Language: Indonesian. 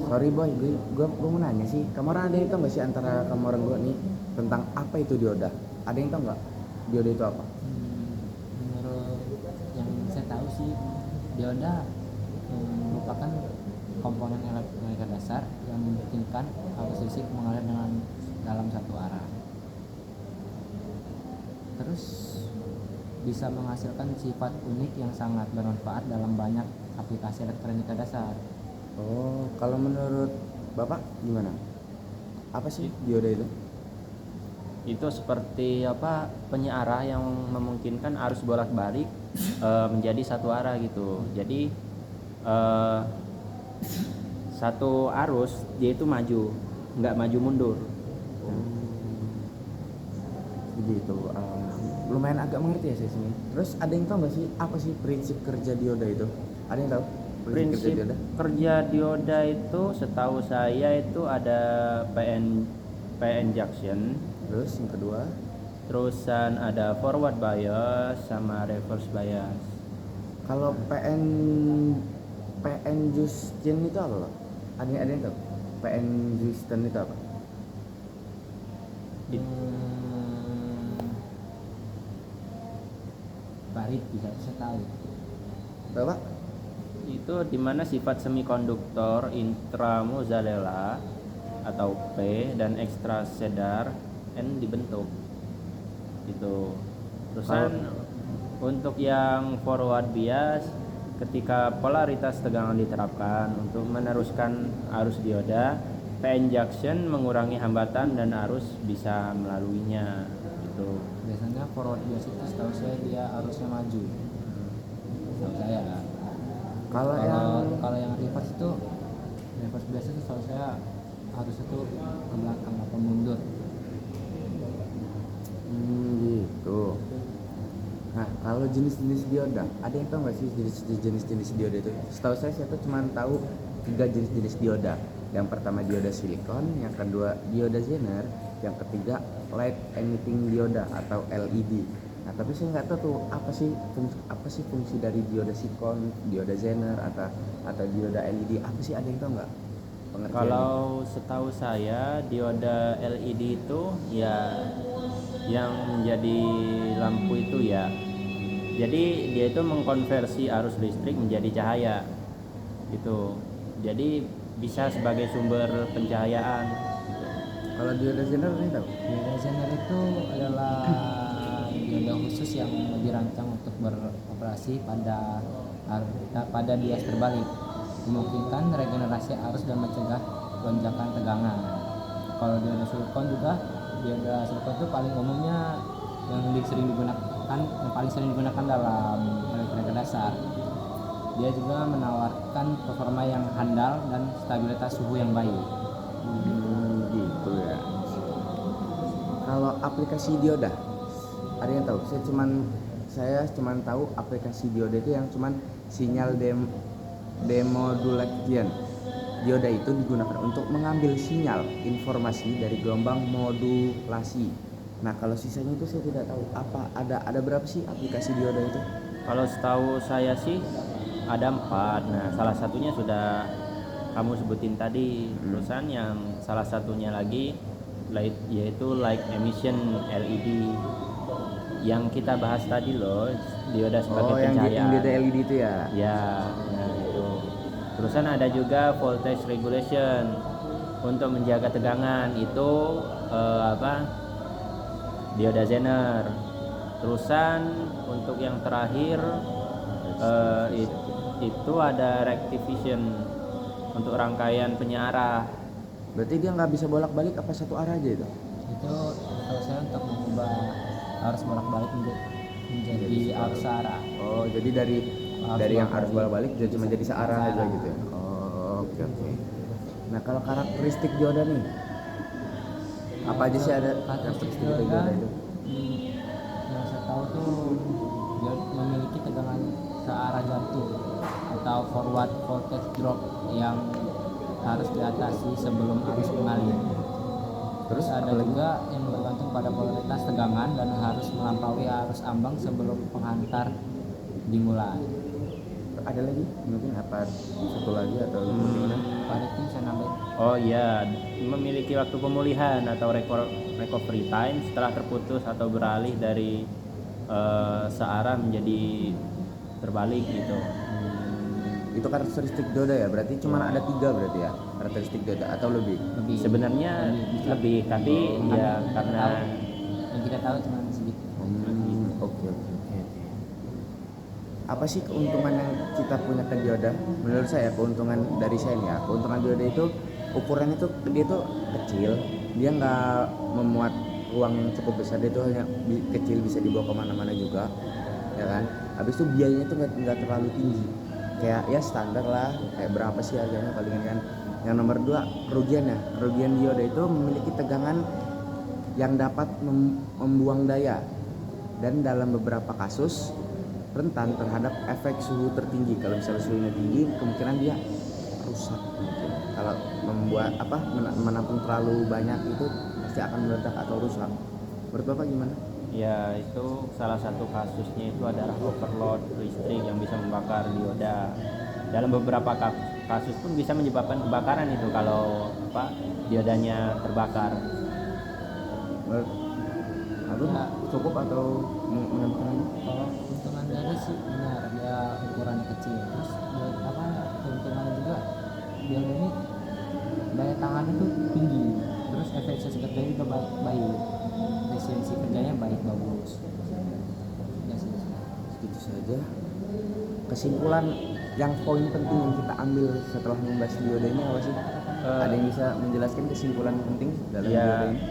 Sorry boy, gue mau nanya sih, kamu orang ada yang tau nggak sih antara kamu orang gue nih tentang apa itu dioda? Ada yang tau nggak dioda itu apa? Menurut yang saya tahu sih, dioda merupakan komponen elektronika dasar yang memungkinkan arus listrik mengalir dengan dalam satu arah. Terus bisa menghasilkan sifat unik yang sangat bermanfaat dalam banyak aplikasi elektronika dasar. Oh, kalau menurut bapak gimana? Apa sih dioda itu? Itu seperti apa, penyearah yang memungkinkan arus bolak-balik menjadi satu arah gitu. Jadi eh, satu arus dia itu maju, nggak maju mundur. Begitu. Lumayan agak mengerti ya saya sini. Terus ada yang tahu nggak sih apa sih prinsip kerja dioda itu? Ada yang tahu Prinsip kerja dioda itu setahu saya itu ada PN junction, Terus yang kedua, terusan ada forward bias sama reverse bias. kalau PN Justin itu apa, Pak? Ada yang tahu? PN Justin itu apa? Barit bisa saya tahu. Bapak? Itu dimana sifat semikonduktor intramozzarella atau P dan ekstrasedar N dibentuk gitu. Terusan untuk yang forward bias, ketika polaritas tegangan diterapkan untuk meneruskan arus dioda, PN junction mengurangi hambatan dan arus bisa melaluinya gitu. Biasanya forward bias itu setahu saya dia arusnya maju. Setahu saya lah. Kalau yang reverse biasa itu setahu saya harus itu ke belakang atau mundur. Gitu. Nah, kalau jenis-jenis dioda, ada yang tahu nggak sih jenis-jenis dioda itu? Setahu saya tuh cuma tahu 3 jenis-jenis dioda. Yang pertama dioda silikon, yang kedua dioda Zener, yang ketiga light emitting dioda atau LED. Nah, tapi saya nggak tahu tuh apa sih fungsi dari dioda silikon, dioda Zener atau dioda LED. Apa sih, ada yang tahu nggak? Kalau setahu saya dioda LED itu ya yang menjadi lampu itu ya. Jadi dia itu mengkonversi arus listrik menjadi cahaya. Gitu. Jadi bisa sebagai sumber pencahayaan gitu. Kalau dioda Zener ini tahu? Dioda Zener itu adalah dioda khusus yang dirancang untuk beroperasi pada bias terbalik, memungkinkan regenerasi arus dan mencegah lonjakan tegangan. Kalau dioda silikon itu paling umumnya yang paling sering digunakan dalam elektronika dasar. Dia juga menawarkan performa yang handal dan stabilitas suhu yang baik. Gitu ya. Kalau aplikasi dioda, ada yang tahu? Saya cuman tahu aplikasi dioda itu yang cuman sinyal demodulation. Dioda itu digunakan untuk mengambil sinyal informasi dari gelombang modulasi. Nah, kalau sisanya itu saya tidak tahu. Ada berapa sih aplikasi dioda itu? Kalau setahu saya sih ada 4. Nah, salah satunya sudah kamu sebutin tadi. Terusan yang salah satunya lagi yaitu light emission LED yang kita bahas tadi loh, dioda sebagai pencahayaan. Yang dioda LED itu ya? Ya, nah itu. Terusan ada juga voltage regulation untuk menjaga tegangan, itu dioda Zener. Terusan untuk yang terakhir itu ada rectification untuk rangkaian penyearah. Berarti dia nggak bisa bolak-balik apa satu arah aja itu? Itu kalau saya untuk mengubah arus bolak-balik menjadi arus arah. Oh, jadi dari yang arus bolak-balik jadi cuma jadi searah aja gitu ya? Oh, oke. Nah, kalau karakteristik dioda nih, apa aja sih ada karakteristik dioda itu? Yang saya tahu tuh dia memiliki tegangan searah jantung atau forward voltage drop yang harus diatasi sebelum arus mengalir. Terus ada juga yang bergantung pada polaritas tegangan dan harus melampaui arus ambang sebelum penghantar dimulai. Ada lagi mungkin apa satu lagi atau gimana? Pada itu nambahin. Oh iya, memiliki waktu pemulihan atau recovery time setelah terputus atau beralih dari searah menjadi terbalik gitu. Itu karakteristik dioda ya, berarti cuma ada 3 berarti ya karakteristik dioda atau lebih? Lebih Sebenarnya lebih, tapi ya karena yang kita tahu cuma sedikit. Oke. Apa sih keuntungan yang kita punya ke dioda? Menurut saya keuntungan dari saya nih ya, keuntungan dioda itu ukurannya tuh dia tuh kecil, dia nggak memuat ruang yang cukup besar, dia tuh hanya kecil, bisa dibawa kemana-mana juga, ya kan? Habis itu biayanya tuh nggak terlalu tinggi, kayak ya standar lah, kayak berapa sih harganya palingan kan. Yang nomor 2 kerugian dioda itu memiliki tegangan yang dapat membuang daya dan dalam beberapa kasus rentan terhadap efek suhu tertinggi. Kalau misalnya suhunya tinggi, kemungkinan dia rusak mungkin. Kalau menampung terlalu banyak itu pasti akan meledak atau rusak. Menurut Bapak gimana? ya itu salah satu kasusnya itu adalah overload listrik yang bisa membakar dioda. Dalam beberapa kasus pun bisa menyebabkan kebakaran itu kalau diodanya terbakar. Menurut Abang cukup atau menambahkan lagi? Kalau keuntungan dada sih benar, dia ukurannya kecil. Terus keuntungannya juga dia ini daya tahannya tuh tinggi. Terus efisiensi kerjanya juga baik. Efisiensi kerjanya bagus. Ya sih. Segitu saja. Kesimpulan yang poin penting yang kita ambil setelah membahas dioda ini apa sih? Ada yang bisa menjelaskan kesimpulan penting dalam dioda ini?